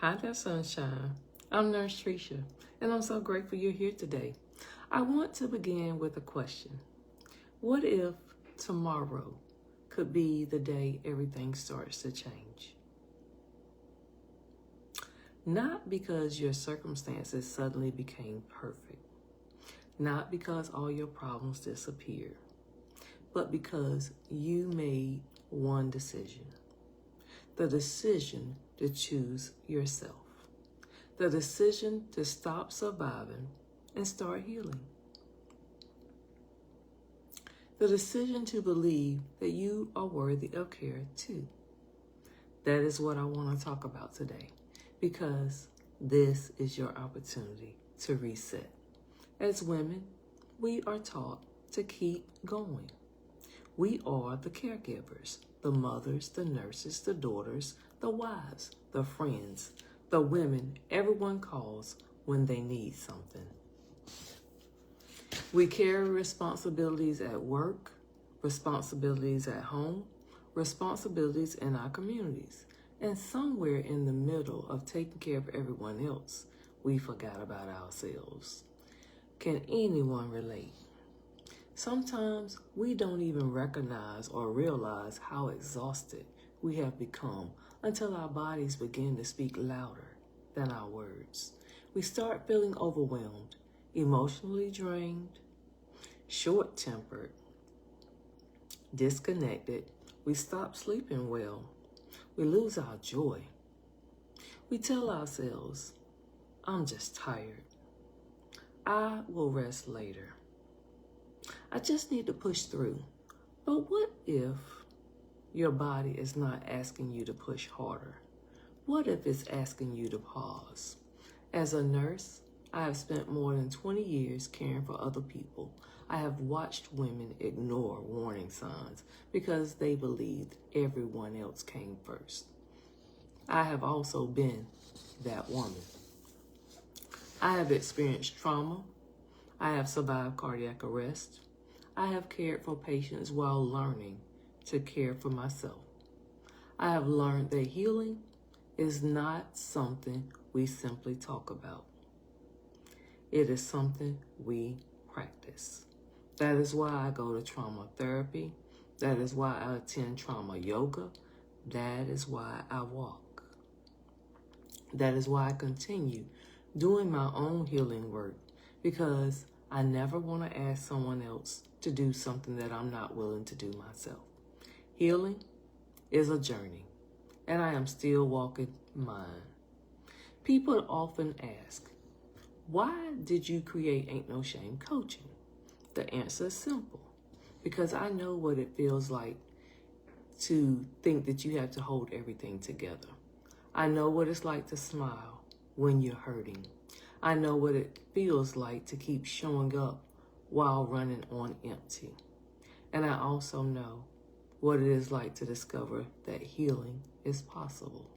Hi there, sunshine. I'm Nurse Tricia, and I'm so grateful you're here today. I want to begin with a question. What if tomorrow could be the day everything starts to change? Not because your circumstances suddenly became perfect, not because all your problems disappeared, but because you made one decision. The decision to choose yourself. The decision to stop surviving and start healing. The decision to believe that you are worthy of care too. That is what I want to talk about today, because this is your opportunity to reset. As women, we are taught to keep going. We are the caregivers, the mothers, the nurses, the daughters, the wives, the friends, the women everyone calls when they need something. We carry responsibilities at work, responsibilities at home, responsibilities in our communities, and somewhere in the middle of taking care of everyone else, we forgot about ourselves. Can anyone relate? Sometimes we don't even recognize or realize how exhausted we have become until our bodies begin to speak louder than our words. We start feeling overwhelmed, emotionally drained, short-tempered, disconnected. We stop sleeping well. We lose our joy. We tell ourselves, I'm just tired. I will rest later. I just need to push through. But what if your body is not asking you to push harder? What if it's asking you to pause? As a nurse, I have spent more than 20 years caring for other people. I have watched women ignore warning signs because they believed everyone else came first. I have also been that woman. I have experienced trauma. I have survived cardiac arrest. I have cared for patients while learning to care for myself. I have learned that healing is not something we simply talk about. It is something we practice. That is why I go to trauma therapy. That is why I attend trauma yoga. That is why I walk. That is why I continue doing my own healing work, because I never want to ask someone else to do something that I'm not willing to do myself. Healing is a journey, and I am still walking mine. People often ask, why did you create Ain't No Shame Coaching? The answer is simple, because I know what it feels like to think that you have to hold everything together. I know what it's like to smile when you're hurting. I know what it feels like to keep showing up while running on empty. And I also know what it is like to discover that healing is possible.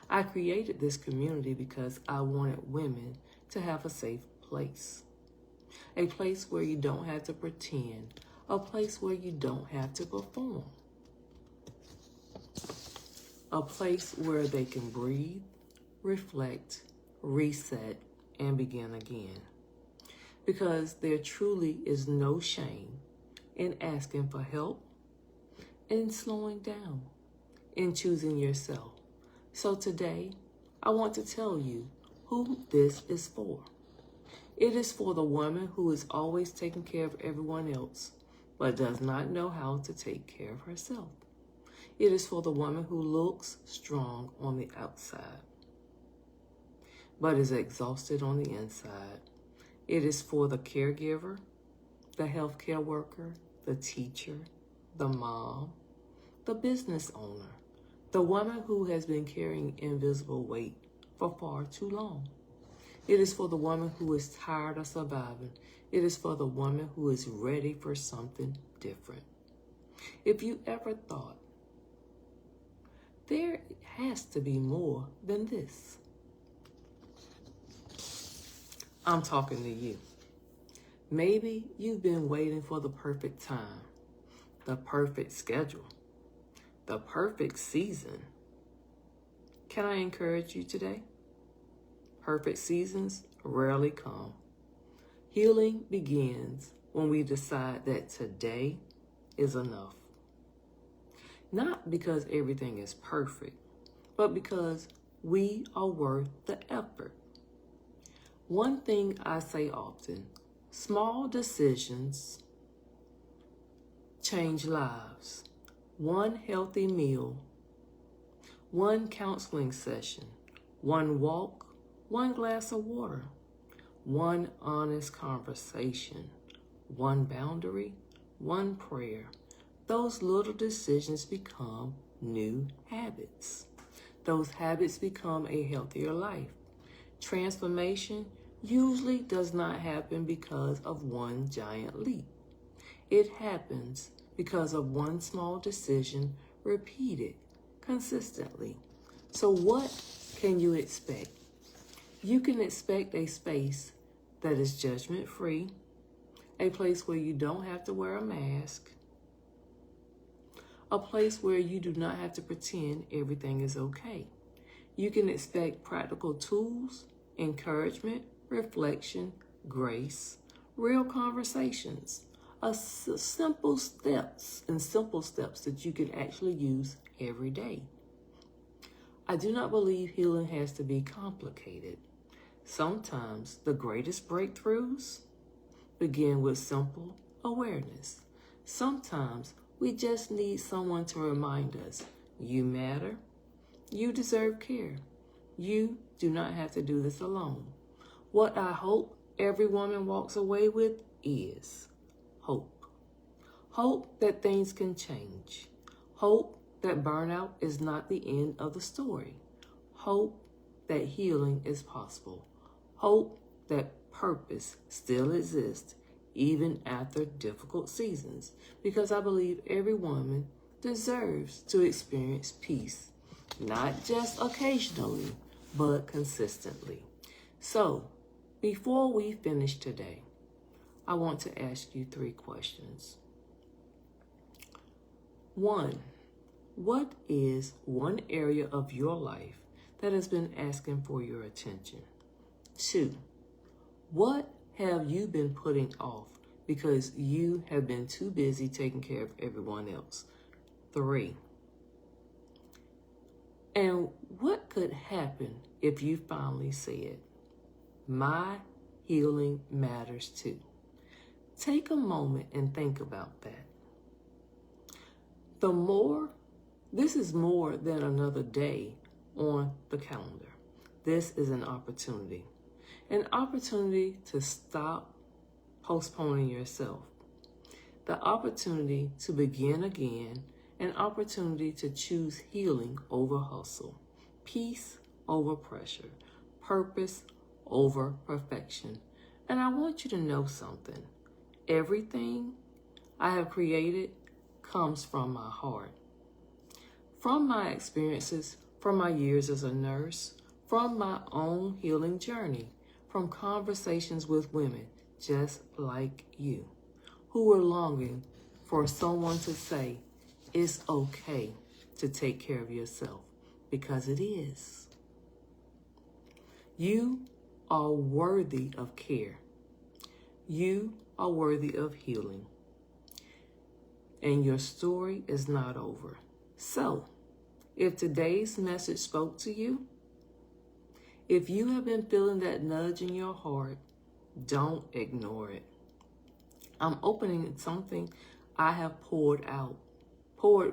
I created this community because I wanted women to have a safe place. A place where you don't have to pretend. A place where you don't have to perform. A place where they can breathe, reflect, reset, and begin again. Because there truly is no shame in asking for help, in slowing down, in choosing yourself. So today, I want to tell you who this is for. It is for the woman who is always taking care of everyone else, but does not know how to take care of herself. It is for the woman who looks strong on the outside, but is exhausted on the inside. It is for the caregiver, the healthcare worker, the teacher, the mom, the business owner, the woman who has been carrying invisible weight for far too long. It is for the woman who is tired of surviving. It is for the woman who is ready for something different. If you ever thought, there has to be more than this, I'm talking to you. Maybe you've been waiting for the perfect time, the perfect schedule, the perfect season. Can I encourage you today? Perfect seasons rarely come. Healing begins when we decide that today is enough. Not because everything is perfect, but because we are worth the effort. One thing I say often, small decisions change lives. One healthy meal, one counseling session, one walk, one glass of water, one honest conversation, one boundary, one prayer. Those little decisions become new habits. Those habits become a healthier life. Transformation usually does not happen because of one giant leap. It happens because of one small decision repeated consistently. So what can you expect? You can expect a space that is judgment-free, a place where you don't have to wear a mask, a place where you do not have to pretend everything is okay. You can expect practical tools, encouragement, reflection, grace, real conversations, simple steps that you can actually use every day. I do not believe healing has to be complicated. Sometimes the greatest breakthroughs begin with simple awareness. Sometimes we just need someone to remind us, you matter, you deserve care. You do not have to do this alone. What I hope every woman walks away with is hope. Hope that things can change. Hope that burnout is not the end of the story. Hope that healing is possible. Hope that purpose still exists even after difficult seasons, because I believe every woman deserves to experience peace, not just occasionally, but consistently. So, before we finish today, I want to ask you 3 questions. 1, what is one area of your life that has been asking for your attention? 2, what have you been putting off because you have been too busy taking care of everyone else? 3, and what could happen if you finally said, my healing matters too? Take a moment and think about that. This is more than another day on the calendar. This is an opportunity to stop postponing yourself, the opportunity to begin again, an opportunity to choose healing over hustle, peace over pressure, purpose over perfection. And I want you to know something. Everything I have created comes from my heart. From my experiences, from my years as a nurse, from my own healing journey, from conversations with women just like you, who were longing for someone to say, it's okay to take care of yourself, because it is. You are worthy of care. You are worthy of healing. And your story is not over. So, if today's message spoke to you, if you have been feeling that nudge in your heart, don't ignore it. I'm opening something I have poured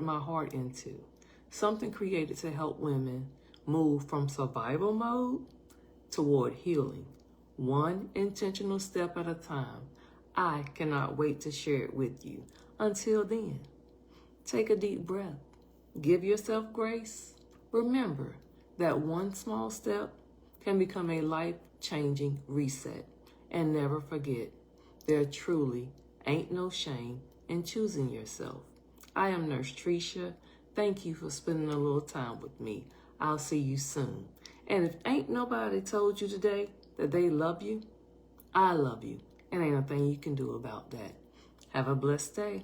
my heart into, something created to help women move from survival mode toward healing, one intentional step at a time. I cannot wait to share it with you. Until then, take a deep breath. Give yourself grace. Remember that one small step can become a life-changing reset. And never forget, there truly ain't no shame in choosing yourself. I am Nurse Tricia. Thank you for spending a little time with me. I'll see you soon. And if ain't nobody told you today that they love you, I love you. And ain't a thing you can do about that. Have a blessed day.